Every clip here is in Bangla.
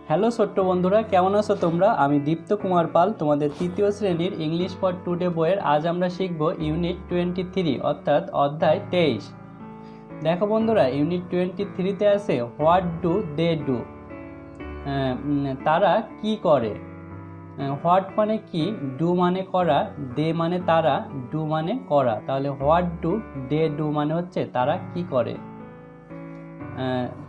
হ্যালো ছোট্ট বন্ধুরা, কেমন আছো তোমরা? আমি দীপ্ত কুমার পাল, তোমাদের তৃতীয় শ্রেণীর ইংলিশ ফর টুডে বইয়ের আজ আমরা শিখব ইউনিট 23 অর্থাৎ অধ্যায় 23। দেখো বন্ধুরা, ইউনিট 23তে আছে হোয়াট ডু দে ডু, তারা কি করে। হোয়াট মানে কি, ডু মানে করা, দে মানে তারা, ডু মানে করা। তাহলে হোয়াট ডু দে ডু মানে হচ্ছে তারা কি করে।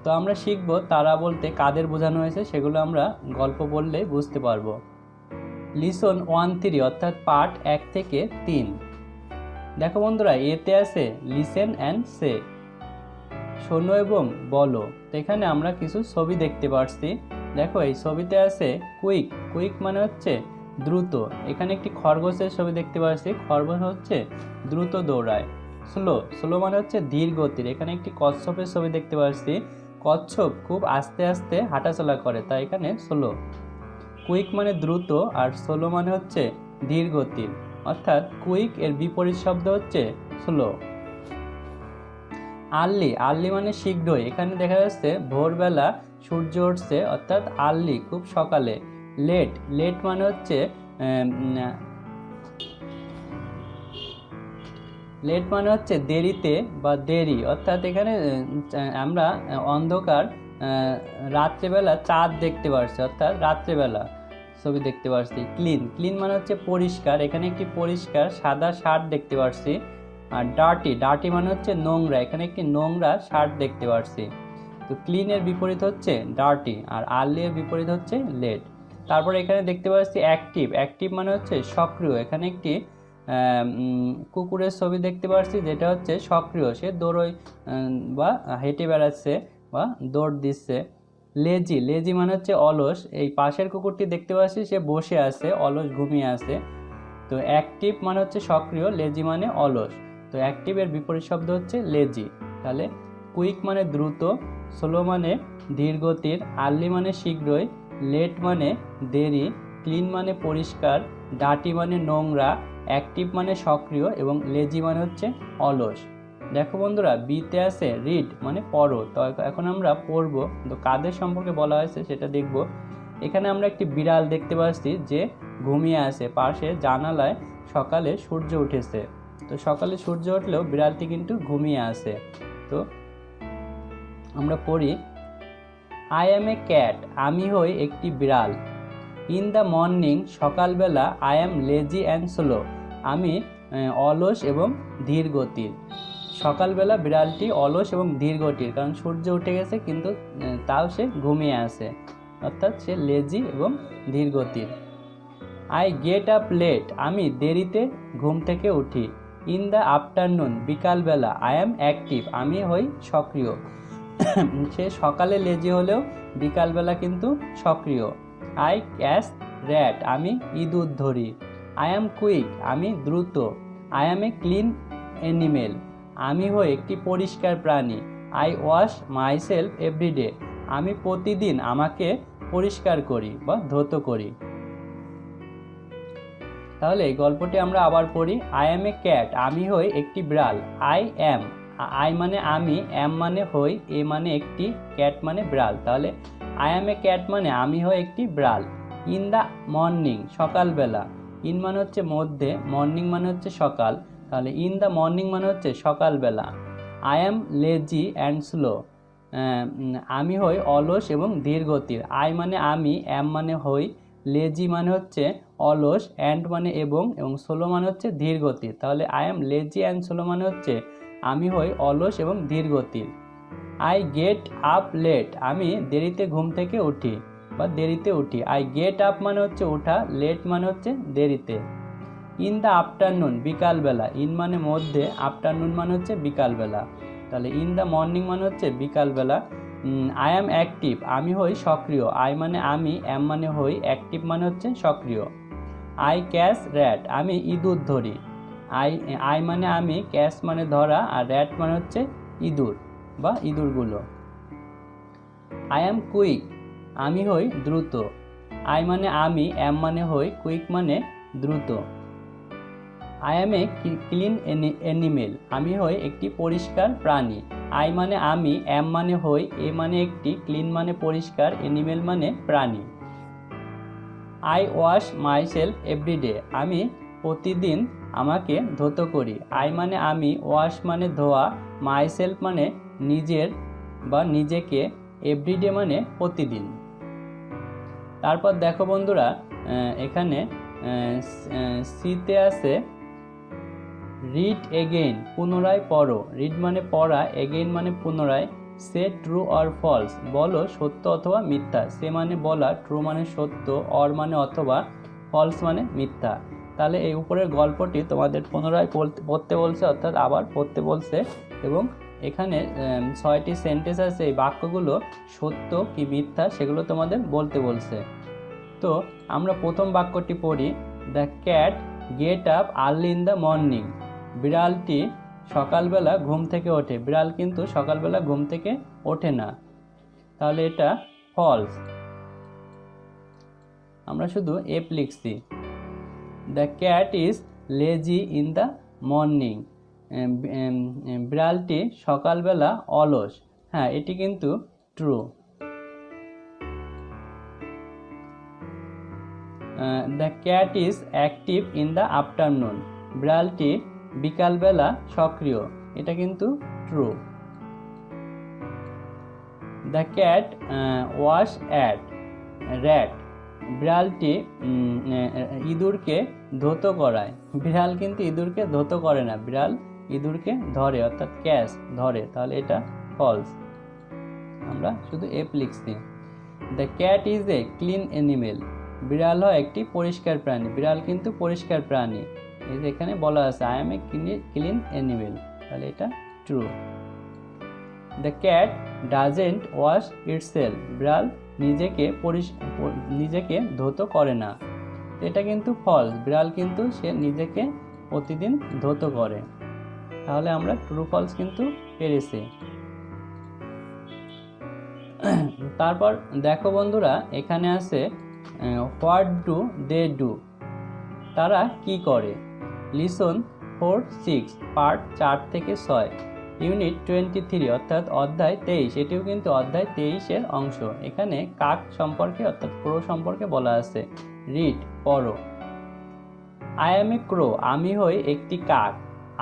তো আমরা শিখব তারা বলতে কাদের বোঝানো হয়েছে, সেগুলো আমরা গল্প বললেই বুঝতে পারবো। লিসন 1-3 অর্থাৎ পার্ট 1 থেকে 3। দেখো বন্ধুরা, এতে আছে লিসেন অ্যান্ড সে, শোনো এবং বলো। তো এখানে আমরা কিছু ছবি দেখতে পাচ্ছি। দেখো এই ছবিতে আছে কুইক, কুইক মানে হচ্ছে দ্রুত। এখানে একটি খরগোশের ছবি দেখতে পাচ্ছি, খরগোশ হচ্ছে দ্রুত দৌড়ায়। স্লো, স্লো মানে হচ্ছে ধীর গতির। এখানে একটি কচ্ছপের ছবি দেখতে পাচ্ছি, কচ্ছপ খুব আস্তে আস্তে হাঁটাচলা করে, তাই এখানে স্লো। কুইক মানে দ্রুত আর স্লো মানে হচ্ছে ধীর গতির, অর্থাৎ কুইক এর বিপরীত শব্দ হচ্ছে স্লো। আর্লি, আর্লি মানে শীঘ্রই। এখানে দেখা যাচ্ছে ভোরবেলা সূর্য উঠছে, অর্থাৎ আর্লি খুব সকালে। লেট, লেট মানে হচ্ছে লেট মানে হচ্ছে দেরিতে বা দেরি, অর্থাৎ এখানে আমরা অন্ধকার রাত্রেবেলা চাঁদ দেখতে পাচ্ছি, অর্থাৎ রাত্রেবেলা ছবি দেখতে পাচ্ছি। ক্লিন, ক্লিন মানে হচ্ছে পরিষ্কার। এখানে একটি পরিষ্কার সাদা শার্ট দেখতে পাচ্ছি। আর ডার্টি, ডার্টি মানে হচ্ছে নোংরা। এখানে একটি নোংরা শার্ট দেখতে পাচ্ছি। তো ক্লিনের বিপরীত হচ্ছে ডার্টি আর আর্লি এর বিপরীত হচ্ছে লেট। তারপর এখানে দেখতে পাচ্ছি অ্যাক্টিভ, অ্যাক্টিভ মানে হচ্ছে সক্রিয়। এখানে একটি কুকুরের ছবি দেখতে পাচ্ছি, যেটা হচ্ছে সক্রিয়, সে দৌড়ই বা হেঁটে বেড়াচ্ছে বা দৌড় দিচ্ছে। লেজি, লেজি মানে হচ্ছে অলস। এই পাশের কুকুরটি দেখতে পাচ্ছি, সে বসে আছে, অলস ঘুমিয়ে আছে। তো অ্যাক্টিভ মানে হচ্ছে সক্রিয়, লেজি মানে অলস। তো অ্যাক্টিভের বিপরীত শব্দ হচ্ছে লেজি। তাহলে কুইক মানে দ্রুত, স্লো মানে ধীর গতির, আর্লি মানে শীঘ্রই, লেট মানে দেরি, ক্লিন মানে পরিষ্কার, ডার্টি মানে নোংরা, অ্যাক্টিভ মানে সক্রিয় এবং লেজি মানে হচ্ছে অলস। দেখো বন্ধুরা, বিতে আছে রিড মানে পড়ো। তো এখন আমরা পড়বো, তো কাদের সম্পর্কে বলা হয়েছে সেটা দেখব। এখানে আমরা একটি বিড়াল দেখতে পাচ্ছি যে ঘুমিয়ে আছে, পাশে জানালায় সকালে সূর্য উঠেছে। তো সকালে সূর্য উঠলেও বিড়ালটি কিন্তু ঘুমিয়ে আছে। তো আমরা পড়ি, আই অ্যাম এ ক্যাট, আমি হই একটি বিড়াল। ইন দ্য মর্নিং, সকালবেলা, I am lazy and slow, আমি অলস এবং ধীর গতির। সকালবেলা বিড়ালটি অলস এবং ধীর গতির, কারণ সূর্য উঠে গেছে কিন্তু তাও সে ঘুমিয়ে আছে, অর্থাৎ সে লেজি এবং ধীর গতির। আই গেট আপ লেট, আমি দেরিতে ঘুম থেকে উঠি। ইন দ্য আফটারনুন, বিকালবেলা, আই অ্যাম অ্যাক্টিভ, আমি হই সক্রিয়। সে সকালে লেজি হলেও বিকালবেলা কিন্তু সক্রিয়। আই ক্যাচ র্যাট, আমি ইঁদুর ধরি। আই অ্যাম কুইক, আমি দ্রুত। I am a clean animal, আমি হই একটি পরিষ্কার প্রাণী। আই ওয়াশ মাইসেলফ এভরিডে, আমি প্রতিদিন আমাকে পরিষ্কার করি বা ধৌত করি। তাহলে এই গল্পটি আমরা আবার পড়ি। আই অ্যাম এ ক্যাট, আমি হই একটি বিড়াল। আই অ্যাম, আই মানে আমি, অ্যাম মানে হই, এ মানে একটি, ক্যাট মানে বিড়াল। তাহলে আই অ্যাম এ ক্যাট মানে আমি হই একটি বিড়াল। ইন দ্য মর্নিং, সকালবেলা। ইন মানে হচ্ছে মধ্যে, মর্নিং মানে হচ্ছে সকাল। তাহলে ইন দ্য মর্নিং মানে হচ্ছে সকালবেলা। I am lazy and slow, আমি হই অলস এবং ধীর গতির। আই মানে আমি, অ্যাম মানে হই, লেজি মানে হচ্ছে অলস, অ্যান্ড মানে এবং স্লো মানে হচ্ছে ধীর গতির। তাহলে I am lazy and slow মানে হচ্ছে আমি হই অলস এবং ধীর গতির। আই গেট আপ লেট, আমি দেরিতে ঘুম থেকে উঠি বা দেরিতে উঠি। আই গেট আপ মানে হচ্ছে ওঠা, লেট মানে হচ্ছে দেরিতে। ইন দ্য আফটারনুন, বিকালবেলা। ইন মানে মধ্যে, আফটারনুন মানে হচ্ছে বিকালবেলা। তাহলে ইন দ্য মর্নিং মানে হচ্ছে বিকালবেলা। আই অ্যাম অ্যাক্টিভ, আমি হই সক্রিয়। আই মানে আমি, অ্যাম মানে হই, অ্যাক্টিভ মানে হচ্ছে সক্রিয়। আই ক্যাচ র্যাট, আমি ইঁদুর ধরি। আই মানে আমি, ক্যাচ মানে ধরা, আর র্যাট মানে হচ্ছে ইঁদুর বা ইঁদুরগুলো। আই অ্যাম কুইক, আমি হই দ্রুত। আই মানে আমি, অ্যাম মানে হই, কুইক মানে দ্রুত। I am a clean animal, আমি হই একটি পরিষ্কার প্রাণী। আই মানে আমি, অ্যাম মানে হই, এ মানে একটি, ক্লিন মানে পরিষ্কার, অ্যানিমেল মানে প্রাণী। আই ওয়াশ মাইসেলফ এভরিডে, আমি প্রতিদিন আমাকে ধৌত করি। আই মানে আমি, ওয়াশ মানে ধোয়া, মাইসেলফ মানে নিজের বা নিজেকে, এভরিডে মানে প্রতিদিন। তারপর দেখো বন্ধুরা, এখানে সিতে আছে রিড এগেইন, পুনরায় পড়ো। রিড মানে পড়া, এগেইন মানে পুনরায়। সে ট্রু অর ফলস, বলো সত্য অথবা মিথ্যা। সে মানে বলা, ট্রু মানে সত্য, অর মানে অথবা, ফলস মানে মিথ্যা। তাহলে এই উপরের গল্পটি তোমাদের পুনরায় পড়তে বলছে, অর্থাৎ আবার পড়তে বলছে। এবং এখানে 6টি সেন্টেন্স আছে, এই বাক্যগুলো সত্য কি মিথ্যা সেগুলো তোমাদের বলতে বলছে। তো আমরা প্রথম বাক্যটি পড়ি। The cat get up early in the morning, বিড়ালটি সকালবেলা ঘুম থেকে ওঠে। বিড়াল কিন্তু সকালবেলা ঘুম থেকে ওঠে না, তাহলে এটা ফলস। আমরা শুধু এফ লিখছি। The cat is lazy in the morning, বিড়ালটি সকালবেলা অলস। হ্যাঁ, এটি কিন্তু true. The cat is active in the afternoon, বিড়ালটি বিকালবেলা সক্রিয়, এটা কিন্তু true. The cat wash at rat, বিড়ালটি ইঁদুরকে ধৌত করায়। বিড়াল কিন্তু ইঁদুরকে ধৌত করে না, বিড়াল ইঁদুরকে ধরে, অর্থাৎ ক্যাচ ধরে, তাহলে এটা ফলস। আমরা শুধু এফ লিখছি। The cat is a clean animal, বিড়াল হয় একটি পরিষ্কার প্রাণী। বিড়াল কিন্তু পরিষ্কার প্রাণী, এই যে এখানে বলা আছে I M a clean animal, তাহলে এটা true. The cat doesn't wash itself, বিড়াল নিজেকে ধৌত করে না, এটা কিন্তু ফলস। বিড়াল কিন্তু সে নিজেকে প্রতিদিন ধৌত করে, তাহলে আমরা ট্রু ফলস কিন্তু পেরেছি। তারপর দেখো বন্ধুরা, এখানে আছে হোয়াট ডু দে ডু, তারা কি করে। লিসন 4-6 পার্ট 4 থেকে 6, ইউনিট 23 অর্থাৎ অধ্যায় 23, এটিও কিন্তু অধ্যায় 23-এর অংশ। এখানে কাক সম্পর্কে অর্থাৎ ক্রো সম্পর্কে বলা আছে। রিড পড়ো। আই অ্যাম এ ক্রো, আমি হই একটি কাক।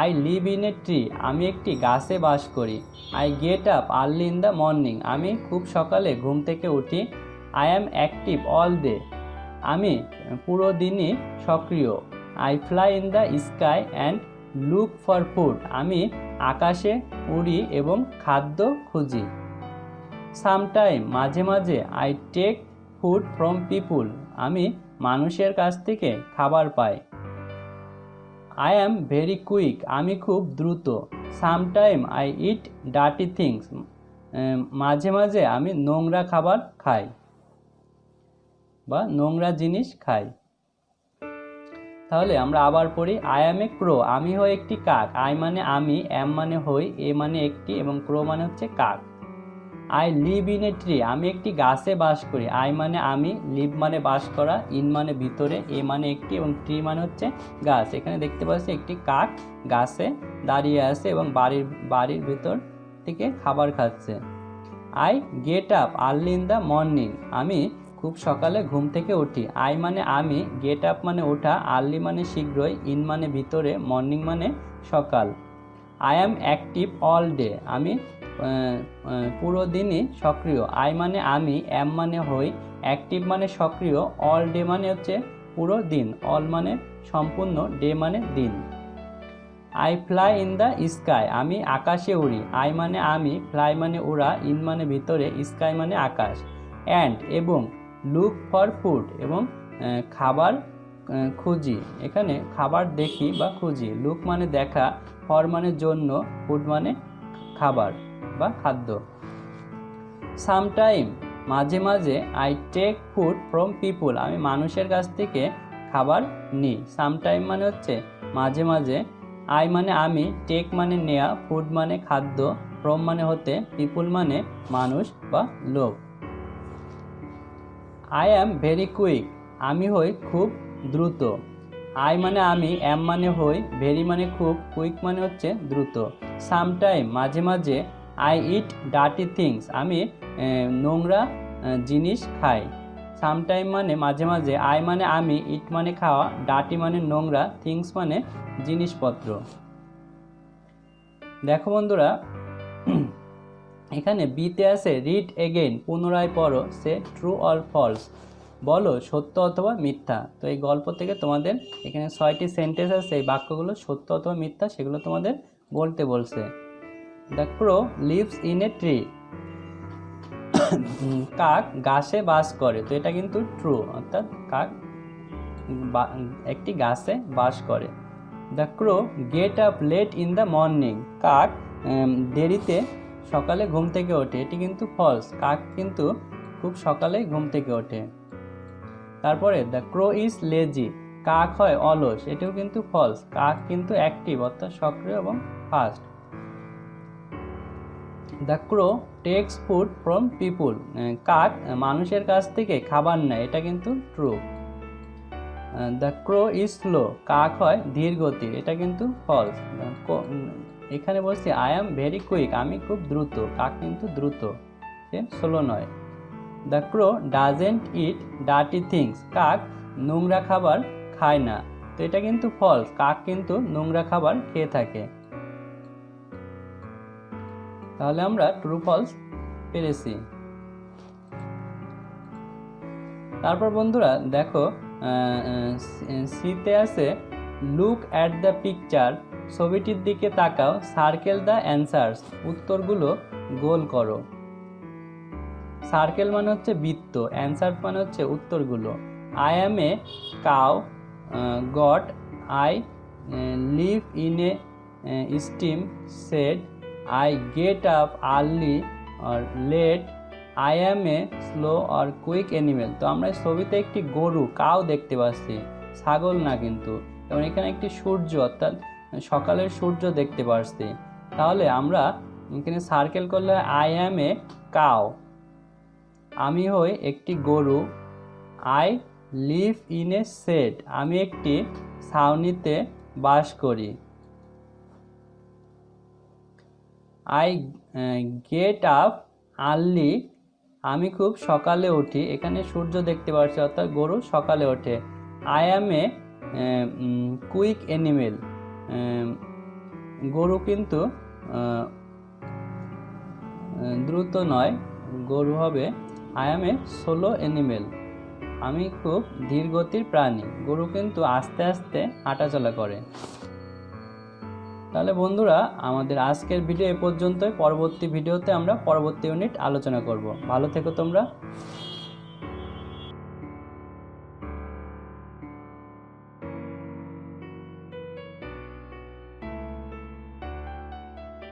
I live in a tree, আমি একটি গাছে বাস করি। I get up early in the morning, আমি খুব সকালে ঘুম থেকে উঠি। I am active all day, আমি পুরো দিনই সক্রিয়। I fly in the sky and look for food, আমি আকাশে উড়ি এবং খাদ্য খুঁজি। সামটাইম মাঝে মাঝে, আই টেক ফুড ফ্রম পিপুল, আমি মানুষের কাছ থেকে খাবার পাই। আই অ্যাম ভেরি কুইক, আমি খুব দ্রুত। Sometime I eat dirty things, মাঝে মাঝে আমি নোংরা খাবার খাই বা নোংরা জিনিস খাই। তাহলে আমরা আবার পড়ি। আই অ্যাম এ ক্রো, আমি হই একটি কাক। আই মানে আমি, অ্যাম মানে হই, এ মানে একটি এবং ক্রো মানে হচ্ছে কাক। I live in a tree, আমি একটি গাছে বাস করি। আই মানে আমি, লিভ মানে বাস করা, ইন মানে ভিতরে, এ মানে একটি এবং ট্রি মানে হচ্ছে গাছ। এখানে দেখতে পাচ্ছি একটি কাক গাছে দাঁড়িয়ে আছে এবং বাড়ির ভিতর থেকে খাবার খাচ্ছে। I get up early in the morning, আমি খুব সকালে ঘুম থেকে উঠি। আই মানে আমি, গেট আপ মানে ওঠা, আর্লি মানে শীঘ্রই, ইন মানে ভিতরে, মর্নিং মানে সকাল। I am active all day, আমি পুরো দিনই সক্রিয়। আই মানে আমি, অ্যাম মানে হই, অ্যাক্টিভ মানে সক্রিয়, অল ডে মানে হচ্ছে পুরো দিন, অল মানে সম্পূর্ণ, ডে মানে দিন। I fly in the sky, আমি আকাশে উড়ি। আই মানে আমি, ফ্লাই মানে ওড়া, ইন মানে ভিতরে, স্কাই মানে আকাশ। অ্যান্ড এবং, লুক ফর ফুড এবং খাবার খুঁজি। এখানে খাবার দেখি বা খুঁজি। লুক মানে দেখা, ফর মানে জন্য, ফুড মানে খাবার বা খাদ্য। সামটাইম মাঝে মাঝে, আই টেক ফুড ফ্রম পিপুল, আমি মানুষের কাছ থেকে খাবার নিই। সামটাইম মানে হচ্ছে মাঝে মাঝে। আই মানে আমি, টেক মানে নেয়া, ফুড মানে খাদ্য, ফ্রম মানে হতে, পিপুল মানে মানুষ বা লোক। আই অ্যাম ভেরি কুইক, আমি হই খুব দ্রুত। আই মানে আমি, এম মানে হই, ভেরি মানে খুব, কুইক মানে হচ্ছে দ্রুত। সামটাইম মাঝে মাঝে, আই ইট ডার্টি থিংস আমি নোংরা জিনিস খাই। সামটাইম মানে মাঝে মাঝে, আই মানে আমি, ইট মানে খাওয়া, ডার্টি মানে নোংরা, থিংস মানে জিনিসপত্র। দেখো বন্ধুরা, এখানে বিতে আছে রিড এগেইন, পুনরায় পড়ো, সে ট্রু অর ফলস, বলো সত্য অথবা মিথ্যা। তো এই গল্প থেকে তোমাদের এখানে 6টি সেন্টেন্স আছে, এই বাক্যগুলো সত্য অথবা মিথ্যা সেগুলো তোমাদের বলতে বলছে। The crow lives in a tree, কাক গাছে বাস করে, তো এটা কিন্তু ট্রু, অর্থাৎ কাক একটি গাছে বাস করে। The crow get up late in the morning, কাক দেরিতে সকালে ঘুম থেকে ওঠে, এটি কিন্তু ফলস, কাক কিন্তু খুব সকালে ঘুম থেকে ওঠে। তারপরে দ্য ক্রো ইজ লেজি, কাক হয় অলস, এটিও কিন্তু ফলস, কাক কিন্তু অ্যাক্টিভ অর্থাৎ সক্রিয় এবং fast. The crow takes food from people, কাক মানুষের কাছ থেকে খাবার নেয়, এটা কিন্তু true. The crow is slow, কাক হয় ধীর গতির, এটা কিন্তু ফলস। এখানে বলছি আই অ্যাম ভেরি কুইক, আমি খুব দ্রুত, কাক কিন্তু দ্রুত, সে স্লো নয়। The crow doesn't eat dirty things, কাক নোংরা খাবার খায় না, তো এটা কিন্তু ফলস, কাক কিন্তু নোংরা খাবার খেয়ে থাকে। তাহলে আমরা ট্রু ফলস পেরেছি। তারপর বন্ধুরা দেখো, সিতে আছে লুক অ্যাট দ্য পিকচার, ছবিটির দিকে তাকাও, সার্কেল দ্য অ্যান্সার্স, উত্তরগুলো গোল করো। সার্কেল মানে হচ্ছে বৃত্ত, অ্যান্সার মানে হচ্ছে উত্তরগুলো। I am a cow got, I live in a steam shed, I get up early or late, I am a slow or quick animal. তো আমরা ছবিতে একটি গরু কাউ দেখতে পাচ্ছি, ছাগল না কিন্তু, এবং এখানে একটি সূর্য অর্থাৎ সকালের সূর্য দেখতে পাচ্ছি। তাহলে আমরা এখানে সার্কেল করলে আই অ্যাম এ কাউ, আমি হই একটি গরু, I live in a shed, আমি একটি ছাউনিতে বাস করি, আই গেট আপ আর্লি, আমি খুব সকালে উঠি, এখানে সূর্য দেখতে পাচ্ছি অর্থাৎ গরু সকালে ওঠে। I am a quick animal, গরু কিন্তু দ্রুত নয়, গরু হবে I am a slow animal, আমি খুব ধীর গতির প্রাণী, গরু কিন্তু আস্তে আস্তে হাঁটাচলা করে। তাহলে বন্ধুরা আমাদের আজকের ভিডিও এ পর্যন্তই, পরবর্তী ভিডিওতে আমরা পরবর্তী ইউনিট আলোচনা করব। ভালো থেকো তোমরা।